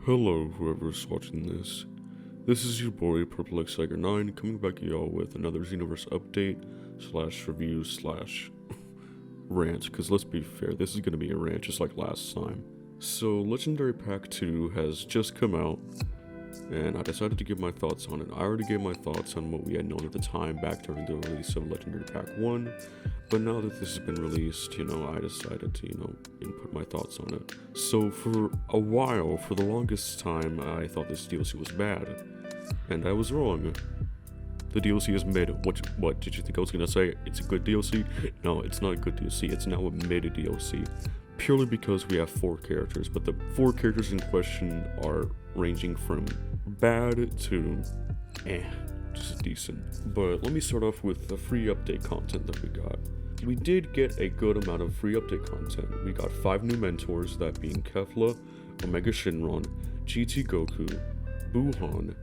Hello, whoever's watching this. This is your boy, Purple X Tiger 9, coming back to y'all with another Xenoverse update, / review, / rant, because let's be fair, this is going to be a rant just like last time. So, Legendary Pack 2 has just come out, and I decided to give my thoughts on it. I already gave my thoughts on what we had known at the time back during the release of Legendary Pack 1, but now that this has been released, I decided to, input my thoughts on it. So for a while, for the longest time, I thought this DLC was bad, and I was wrong. The DLC is mid. What did you think I was gonna say? It's a good DLC? No, it's not a good DLC, it's now a mid DLC. Purely because we have 4 characters, but the 4 characters in question are ranging from bad to just decent. But let me start off with the free update content that we got. We did get a good amount of free update content. We got 5 new mentors, that being Kefla, Omega Shinron, GT Goku, Buhan,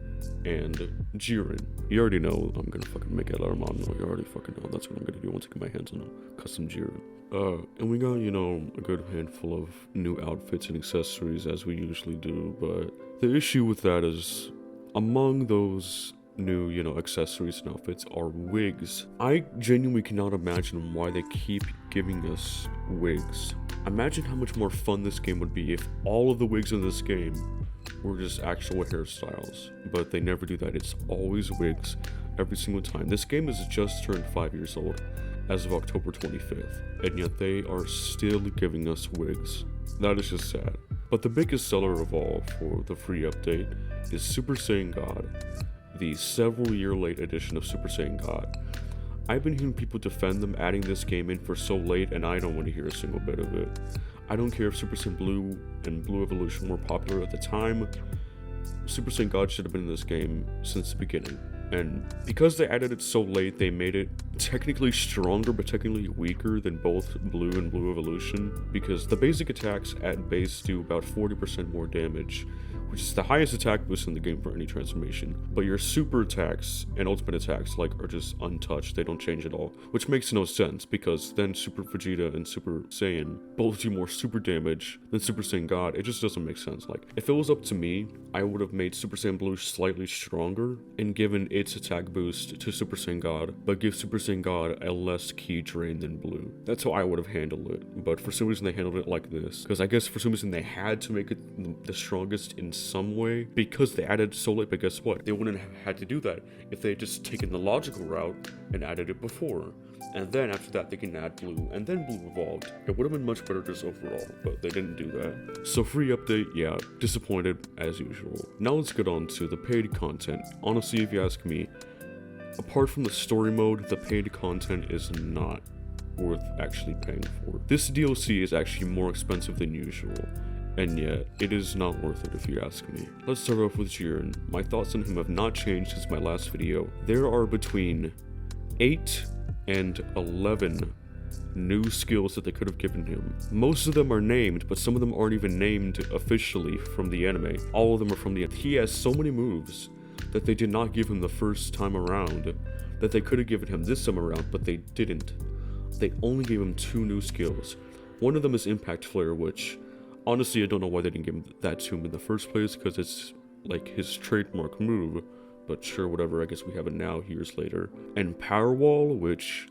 and Jiren. You already know I'm gonna fucking make it Armando. You already fucking know that's what I'm gonna do once I get my hands on a custom Jiren. And we got, a good handful of new outfits and accessories as we usually do, but the issue with that is among those new, accessories and outfits are wigs. I genuinely cannot imagine why they keep giving us wigs. Imagine how much more fun this game would be if all of the wigs in this game were just actual hairstyles, but they never do that. It's always wigs every single time. This game has just turned 5 years old as of October 25th, and yet they are still giving us wigs. That is just sad. But the biggest seller of all for the free update is Super Saiyan God, the several year late edition of Super Saiyan God. I've been hearing people defend them adding this game in for so late, and I don't want to hear a single bit of it. I don't care if Super Saiyan Blue and Blue Evolution were popular at the time. Super Saiyan God should have been in this game since the beginning. And because they added it so late, they made it technically stronger but technically weaker than both Blue and Blue Evolution, because the basic attacks at base do about 40% more damage, which is the highest attack boost in the game for any transformation. But your super attacks and ultimate attacks are just untouched. They don't change at all, which makes no sense, because then Super Vegeta and Super Saiyan both do more super damage than Super Saiyan God. It just doesn't make sense. If it was up to me, I would have made Super Saiyan Blue slightly stronger and given its attack boost to Super Saiyan God, but give Super Saiyan God a less key drain than Blue. That's how I would have handled it, but for some reason they handled it like this, because I guess for some reason they had to make it the strongest in some way, because they added so late. But guess what? They wouldn't have had to do that if they had just taken the logical route and added it before. And then after that they can add Blue, and then Blue evolved. It would have been much better just overall, but they didn't do that. So free update, yeah, disappointed as usual. Now let's get on to the paid content. Honestly, if you ask me, apart from the story mode, the paid content is not worth actually paying for. This DLC is actually more expensive than usual, and yet it is not worth it if you ask me. Let's start off with Jiren. My thoughts on him have not changed since my last video. There are between 8 and 11 new skills that they could have given him. Most of them are named, but some of them aren't even named officially from the anime. All of them are from the... He has so many moves that they did not give him the first time around that they could have given him this time around, but they didn't. They only gave him 2 new skills. One of them is Impact Flare, which honestly I don't know why they didn't give him that to him in the first place, because it's his trademark move. But sure, whatever, I guess we have it now, years later. And Power Wall, which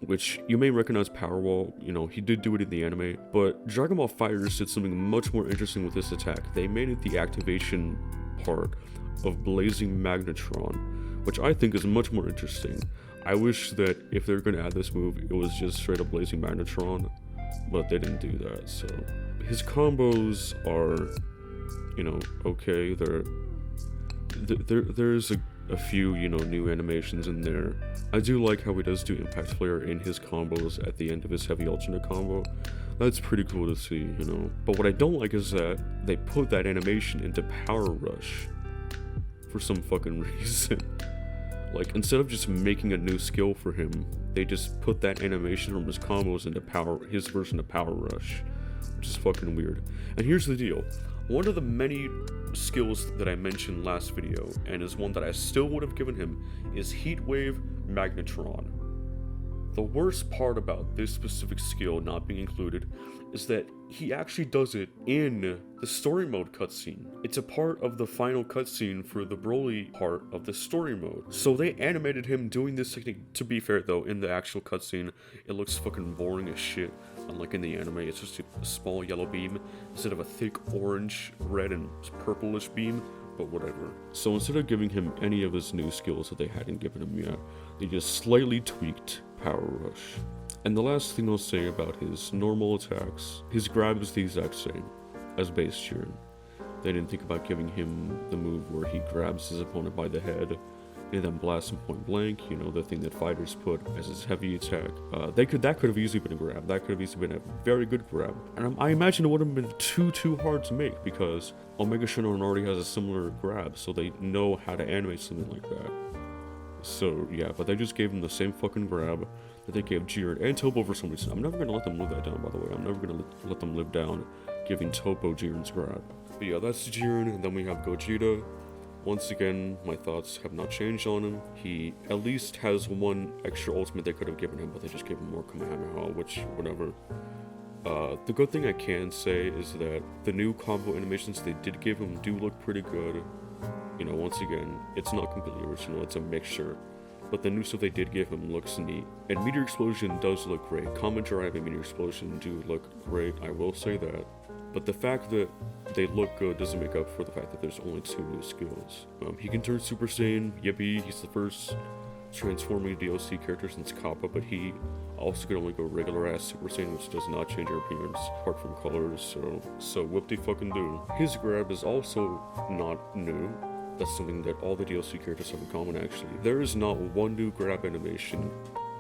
you may recognize Power Wall, he did do it in the anime, but Dragon Ball FighterZ did something much more interesting with this attack. They made it the activation part of Blazing Magnetron, which I think is much more interesting. I wish that if they're going to add this move, it was just straight up Blazing Magnetron, but they didn't do that. So his combos are, okay. There's a few, new animations in there. I do like how he does do Impact Flare in his combos at the end of his heavy alternate combo. That's pretty cool to see, But what I don't like is that they put that animation into Power Rush for some fucking reason. Instead of just making a new skill for him, they just put that animation from his combos into his version of Power Rush, which is fucking weird. And here's the deal. One of the many skills that I mentioned last video, and is one that I still would have given him, is Heat Wave Magnetron. The worst part about this specific skill not being included is that he actually does it in the story mode cutscene. It's a part of the final cutscene for the Broly part of the story mode. So they animated him doing this technique. To be fair though, in the actual cutscene, it looks fucking boring as shit. Unlike in the anime, it's just a small yellow beam instead of a thick orange, red, and purplish beam. But whatever. So instead of giving him any of his new skills that they hadn't given him yet, they just slightly tweaked Power Rush. And the last thing I'll say about his normal attacks, his grab is the exact same as base Jiren. They didn't think about giving him the move where he grabs his opponent by the head and then blasts him point blank, you know, the thing that fighters put as his heavy attack. That could have easily been a grab. That could have easily been a very good grab. And I imagine it would have been too hard to make because Omega Shenron already has a similar grab, so they know how to animate something like that. So yeah, but they just gave him the same fucking grab that they gave Jiren and Topo for some reason. I'm never gonna let them live that down, by the way. I'm never gonna let them live down giving Topo Jiren's grab. But yeah, that's Jiren, and then we have Gogeta. Once again, my thoughts have not changed on him. He at least has one extra ultimate they could have given him, but they just gave him more Kamehameha, which, whatever. The good thing I can say is that the new combo animations they did give him do look pretty good. You know, once again, it's not completely original, it's a mixture. But the new stuff they did give him looks neat. And Meteor Explosion does look great. Comet Drive and Meteor Explosion do look great, I will say that. But the fact that they look good doesn't make up for the fact that there's only 2 new skills. He can turn Super Saiyan, yippee, he's the first transforming DLC character since Kappa, but he also could only go regular ass Super Saiyan, which does not change her appearance apart from colors, so whoop-de-fucking-do. His grab is also not new. That's something that all the DLC characters have in common actually. There is not one new grab animation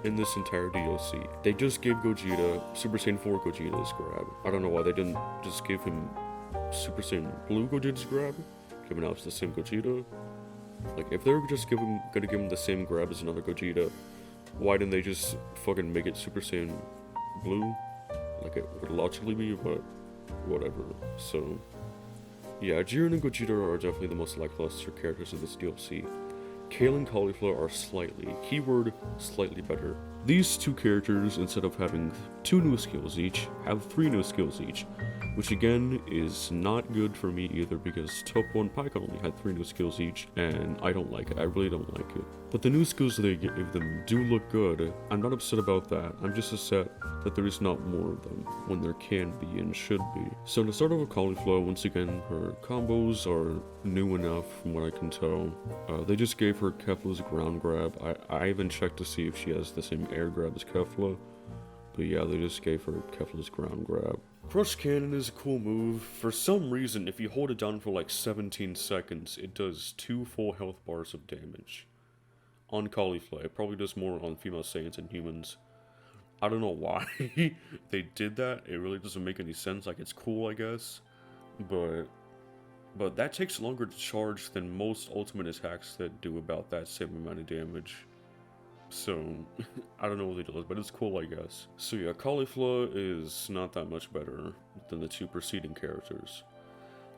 in this entire DLC. They just gave Gogeta Super Saiyan 4 Gogeta's grab. I don't know why they didn't just give him Super Saiyan Blue Gogeta's grab, given how it's the same Gogeta. Like, if they're just gonna give him the same grab as another Gogeta, why didn't they just fucking make it Super Saiyan Blue? Like, it would logically be, but whatever. So, yeah, Jiren and Gogeta are definitely the most lackluster characters in this DLC. Kale and Cauliflower are slightly, keyword slightly better. These 2 characters, instead of having 2 new skills each, have 3 new skills each, which again is not good for me either because Topo and Pika only had 3 new skills each, and I don't like it. I really don't like it. But the new skills they give them do look good. I'm not upset about that. I'm just upset that there is not more of them when there can be and should be. So to start off with Cauliflower, once again, her combos are new enough from what I can tell. They just gave her Kefla's ground grab. I even checked to see if she has the same air grab as Kefla. But yeah, they just gave her Kefla's ground grab. Crush Cannon is a cool move. For some reason, if you hold it down for like 17 seconds, it does 2 full health bars of damage. On Cauliflower, it probably does more on female Saiyans and humans. I don't know why they did that. It really doesn't make any sense. Like, it's cool, I guess. But that takes longer to charge than most ultimate attacks that do about that same amount of damage. So, I don't know what it does, but it's cool, I guess. So yeah, Cauliflower is not that much better than the 2 preceding characters.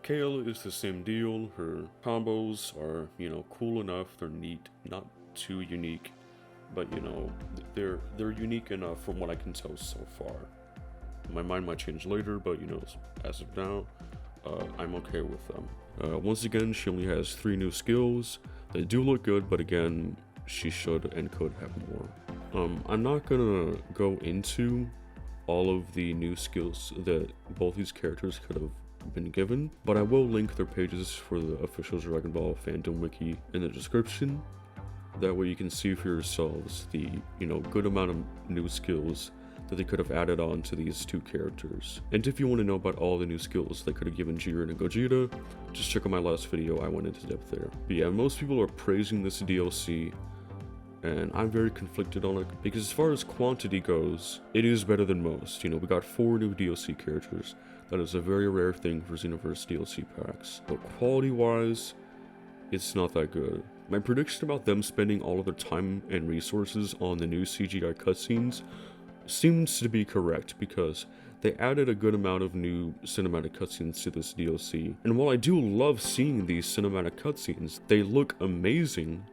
Kale is the same deal. Her combos are, you know, cool enough. They're neat, not too unique, but you know, they're unique enough from what I can tell so far. My mind might change later, but you know, as of now, I'm okay with them. Once again, she only has 3 new skills. They do look good, but again, she should and could have more. I'm not gonna go into all of the new skills that both these characters could have been given, but I will link their pages for the official Dragon Ball fandom wiki in the description. That way you can see for yourselves the, you know, good amount of new skills that they could have added on to these 2 characters. And if you want to know about all the new skills they could have given Jiren and Gogeta, just check out my last video, I went into depth there. But yeah, most people are praising this DLC, and I'm very conflicted on it, because as far as quantity goes, it is better than most. You know, we got 4 new DLC characters. That is a very rare thing for Xenoverse DLC packs. But quality-wise, it's not that good. My prediction about them spending all of their time and resources on the new CGI cutscenes seems to be correct, because they added a good amount of new cinematic cutscenes to this DLC. And while I do love seeing these cinematic cutscenes, they look amazing,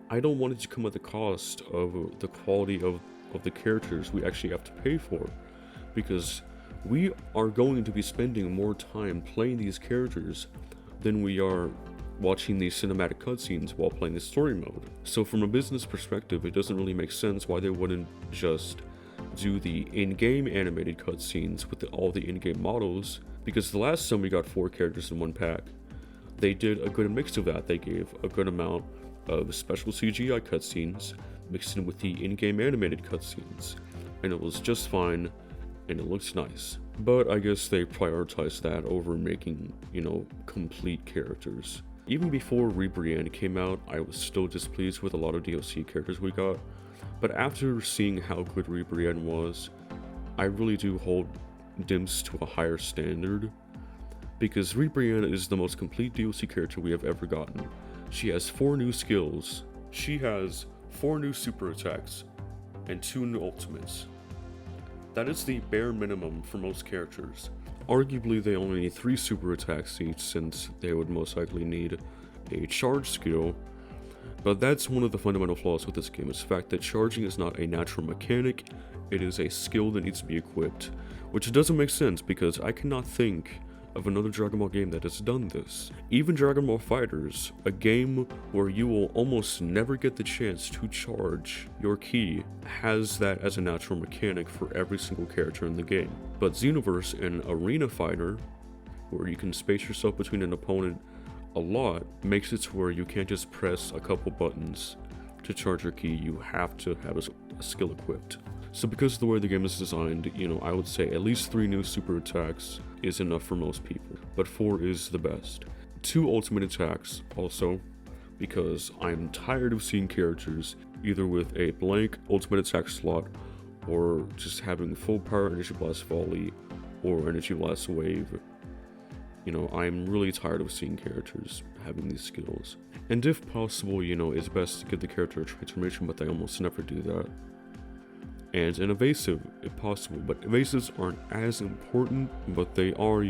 I don't want it to come at the cost of the quality of of the characters we actually have to pay for, because we are going to be spending more time playing these characters than we are watching these cinematic cutscenes while playing the story mode. So from a business perspective, it doesn't really make sense why they wouldn't just do the in-game animated cutscenes with all the in-game models, because the last time we got 4 characters in one pack, they did a good mix of that. They gave a good amount of special CGI cutscenes mixed in with the in-game animated cutscenes, and it was just fine, and it looks nice. But I guess they prioritized that over making, complete characters. Even before RANT came out, I was still displeased with a lot of DLC characters we got, but after seeing how good RANT was, I really do hold Dimps to a higher standard, because RANT is the most complete DLC character we have ever gotten. She has 4 new skills, she has 4 new super attacks, and 2 new ultimates. That is the bare minimum for most characters. Arguably, they only need 3 super attacks each, since they would most likely need a charge skill. But that's one of the fundamental flaws with this game, is the fact that charging is not a natural mechanic, it is a skill that needs to be equipped. Which doesn't make sense, because I cannot think of another Dragon Ball game that has done this. Even Dragon Ball FighterZ, a game where you will almost never get the chance to charge your ki, has that as a natural mechanic for every single character in the game. But Xenoverse, an arena fighter, where you can space yourself between an opponent a lot, makes it to where you can't just press a couple buttons to charge your ki, you have to have a skill equipped. So because of the way the game is designed, I would say at least 3 new super attacks is enough for most people, but 4 is the best. 2 ultimate attacks also, because I'm tired of seeing characters either with a blank ultimate attack slot, or just having full power energy blast volley, or energy blast wave. I'm really tired of seeing characters having these skills. And if possible, it's best to give the character a transformation, but they almost never do that. And an evasive, if possible, but evasives aren't as important, but they are,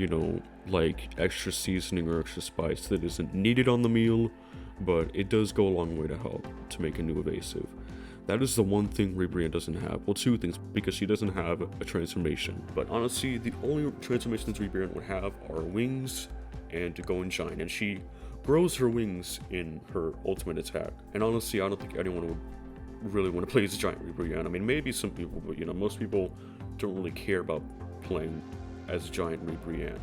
like extra seasoning or extra spice that isn't needed on the meal, but it does go a long way to help to make a new evasive. That is the one thing RANT doesn't have. Well, 2 things, because she doesn't have a transformation. But honestly, the only transformations RANT would have are wings and to go in giant, and she grows her wings in her ultimate attack. And honestly, I don't think anyone would really want to play as giant RANT. I mean, maybe some people, but most people don't really care about playing as giant RANT.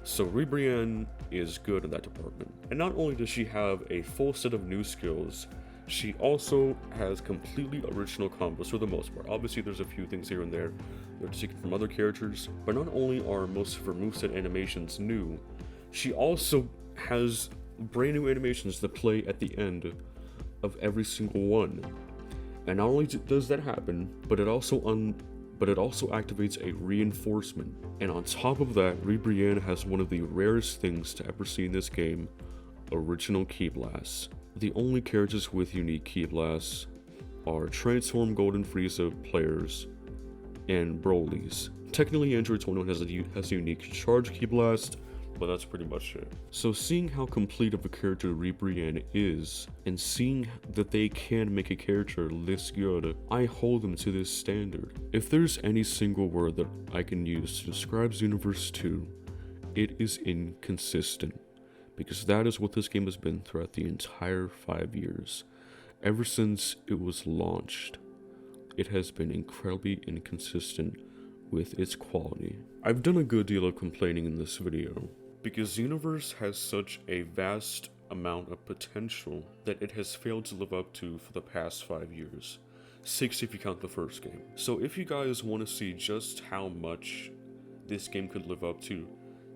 So RANT is good in that department. And not only does she have a full set of new skills, she also has completely original combos for the most part. Obviously, there's a few things here and there that are taken from other characters, but not only are most of her moveset animations new, she also has brand new animations that play at the end of every single one. And not only does that happen, but it also activates a reinforcement. And on top of that, RANT has one of the rarest things to ever see in this game: original ki blasts. The only characters with unique ki blasts are Transform Golden Frieza players and Broly's. Technically, Android 21 has a unique charge ki blast, but that's pretty much it. So seeing how complete of a character RANT is, and seeing that they can make a character this good, I hold them to this standard. If there's any single word that I can use to describe Xenoverse 2, it is inconsistent. Because that is what this game has been throughout the entire 5 years. Ever since it was launched, it has been incredibly inconsistent with its quality. I've done a good deal of complaining in this video, because Xenoverse has such a vast amount of potential that it has failed to live up to for the past 5 years. 6 if you count the first game. So if you guys want to see just how much this game could live up to,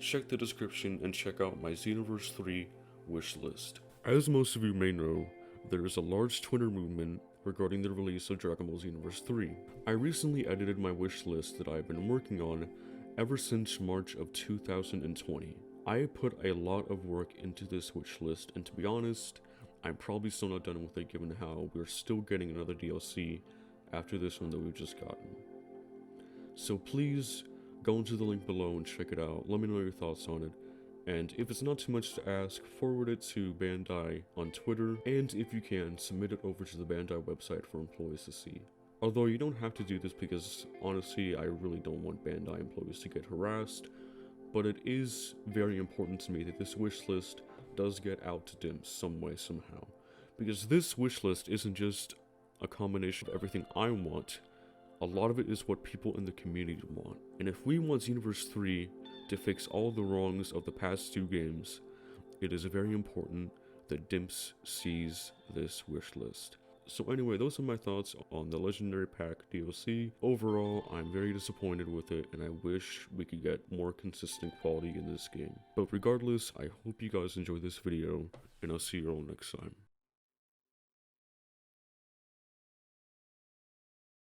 check the description and check out my Xenoverse 3 wish list. As most of you may know, there is a large Twitter movement regarding the release of Dragon Ball Xenoverse 3. I recently edited my wish list that I've been working on ever since March of 2020. I put a lot of work into this wish list, and to be honest, I'm probably still not done with it given how we're still getting another DLC after this one that we've just gotten. So please, go into the link below and check it out. Let me know your thoughts on it. And if it's not too much to ask, forward it to Bandai on Twitter. And if you can, submit it over to the Bandai website for employees to see. Although you don't have to do this because honestly, I really don't want Bandai employees to get harassed, but it is very important to me that this wish list does get out to DIMS some way, somehow. Because this wish list isn't just a combination of everything I want, a lot of it is what people in the community want. And if we want Xenoverse 3 to fix all the wrongs of the past 2 games, it is very important that DIMS sees this wish list. So anyway, those are my thoughts on the Legendary Pack DLC. Overall, I'm very disappointed with it, and I wish we could get more consistent quality in this game. But regardless, I hope you guys enjoyed this video, and I'll see you all next time.